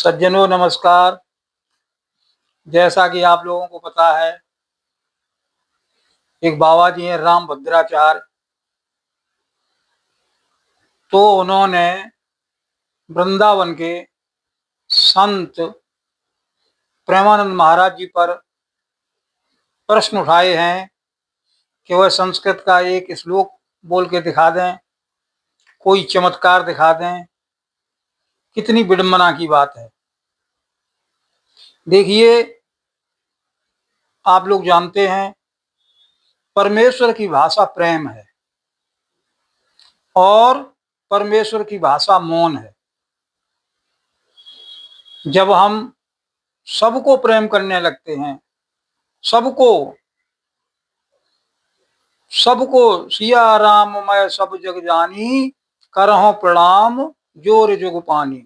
सज्जनों नमस्कार। जैसा कि आप लोगों को पता है, एक बाबा जी हैं राम भद्राचार्य। तो उन्होंने वृंदावन के संत प्रेमानंद महाराज जी पर प्रश्न उठाए हैं कि वह संस्कृत का एक श्लोक बोल के दिखा दें, कोई चमत्कार दिखा दें। कितनी विडंबना की बात है। देखिए, आप लोग जानते हैं परमेश्वर की भाषा प्रेम है और परमेश्वर की भाषा मौन है। जब हम सबको प्रेम करने लगते हैं, सबको सबको सिया राम मैं सब जग जानी, करहूं प्रणाम जोर जुग पानी।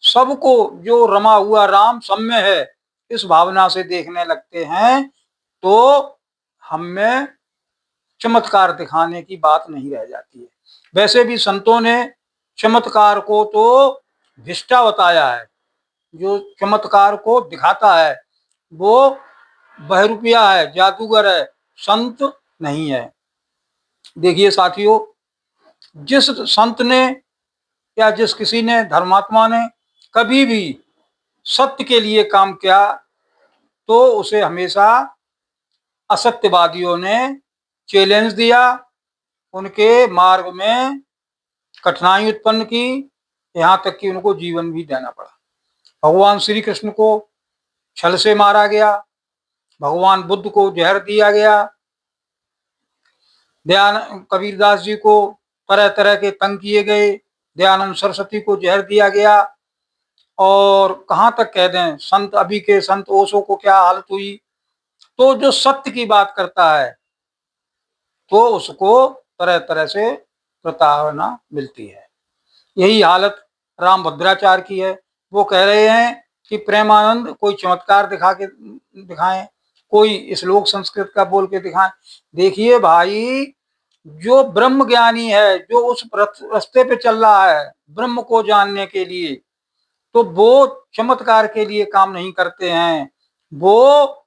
सबको जो रमा हुआ राम सब में है, इस भावना से देखने लगते हैं तो हम में चमत्कार दिखाने की बात नहीं रह जाती है। वैसे भी संतों ने चमत्कार को तो भिष्टा बताया है। जो चमत्कार को दिखाता है वो बहरूपिया है, जादूगर है, संत नहीं है। देखिए साथियों, जिस संत ने या जिस किसी ने, धर्मात्मा ने कभी भी सत्य के लिए काम किया तो उसे हमेशा असत्यवादियों ने चैलेंज दिया, उनके मार्ग में कठिनाई उत्पन्न की, यहाँ तक कि उनको जीवन भी देना पड़ा। भगवान श्री कृष्ण को छल से मारा गया, भगवान बुद्ध को जहर दिया गया, कबीरदास जी को तरह तरह के तंग किए गए, दयानंद सरस्वती को जहर दिया गया। और कहाँ तक कह दें, संत अभी के संत ओशो को क्या हालत हुई। तो जो सत्य की बात करता है तो उसको तरह तरह से प्रताड़ना मिलती है। यही हालत राम भद्राचार्य की है। वो कह रहे हैं कि प्रेमानंद कोई चमत्कार दिखाएं, कोई श्लोक संस्कृत का बोल के दिखाएं। देखिए भाई, जो ब्रह्म ज्ञानी है, जो उस रास्ते पे चल रहा है ब्रह्म को जानने के लिए, तो वो चमत्कार के लिए काम नहीं करते हैं, वो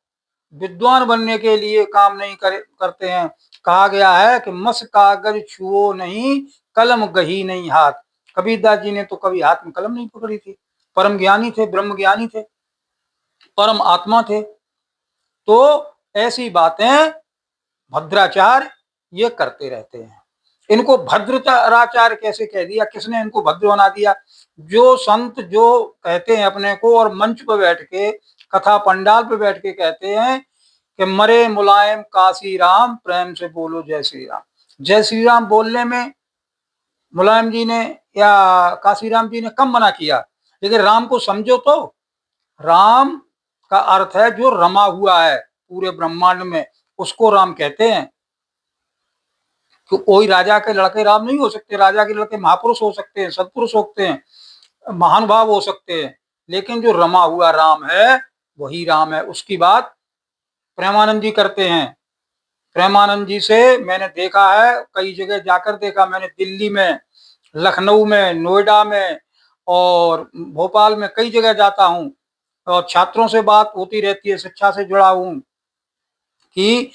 विद्वान बनने के लिए काम नहीं करते हैं। कहा गया है कि मस कागज छुओ नहीं, कलम गही नहीं हाथ। कबीरदास जी ने तो कभी हाथ में कलम नहीं पकड़ी थी। परम ज्ञानी थे, ब्रह्म ज्ञानी थे, परम आत्मा थे। तो ऐसी बातें भद्राचार्य ये करते रहते हैं। इनको भद्राचार्य कैसे कह दिया, किसने इनको भद्र बना दिया? जो संत जो कहते हैं अपने को और मंच पर बैठ के, कथा पंडाल पे बैठ के कहते हैं कि मरे मुलायम काशी राम, प्रेम से बोलो जय श्री राम। जय श्री राम बोलने में मुलायम जी ने या काशी राम जी ने कम मना किया, लेकिन राम को समझो तो राम का अर्थ है जो रमा हुआ है पूरे ब्रह्मांड में, उसको राम कहते हैं। तो कोई राजा के लड़के राम नहीं हो सकते, राजा के लड़के महापुरुष हो सकते हैं, सत्पुरुष होते हैं, महानुभाव हो सकते हैं, लेकिन जो रमा हुआ राम है वही राम है। उसकी बात प्रेमानंद जी करते हैं। प्रेमानंद जी से मैंने देखा है, कई जगह जाकर देखा मैंने, दिल्ली में, लखनऊ में, नोएडा में और भोपाल में, कई जगह जाता हूँ और छात्रों से बात होती रहती है, शिक्षा से जुड़ा हूँ कि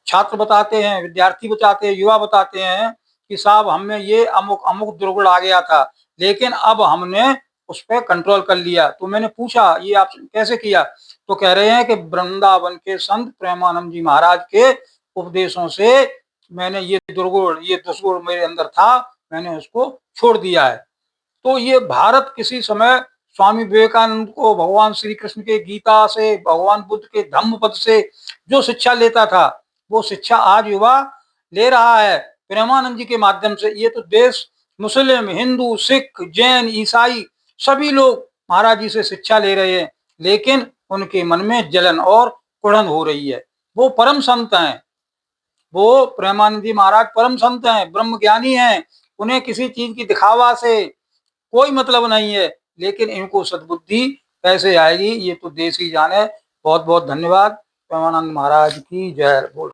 छात्र बताते हैं, विद्यार्थी बताते हैं, युवा बताते हैं कि साहब हमें ये अमुक अमुक दुर्गुण आ गया था, लेकिन अब हमने उस पर कंट्रोल कर लिया। तो मैंने पूछा ये आप कैसे किया? तो कह रहे हैं कि वृंदावन के संत प्रेमानंद जी महाराज के उपदेशों से मैंने ये दुर्गुण, ये दुष्गुण मेरे अंदर था, मैंने उसको छोड़ दिया है। तो ये भारत किसी समय स्वामी विवेकानंद को भगवान श्री कृष्ण के गीता से, भगवान बुद्ध के धम्म पद से जो शिक्षा लेता था, वो शिक्षा आज युवा ले रहा है प्रेमानंद जी के माध्यम से। ये तो देश मुस्लिम, हिंदू, सिख, जैन, ईसाई सभी लोग महाराज जी से शिक्षा ले रहे हैं, लेकिन उनके मन में जलन और कुड़न हो रही है। वो परम संत हैं, वो प्रेमानंद जी महाराज परम संत हैं, ब्रह्म ज्ञानी हैं, उन्हें किसी चीज की दिखावा से कोई मतलब नहीं है, लेकिन इनको सद्बुद्धि कैसे आएगी ये तो देश ही जाने। बहुत बहुत धन्यवाद। प्रेमानंद महाराज की जय बोल।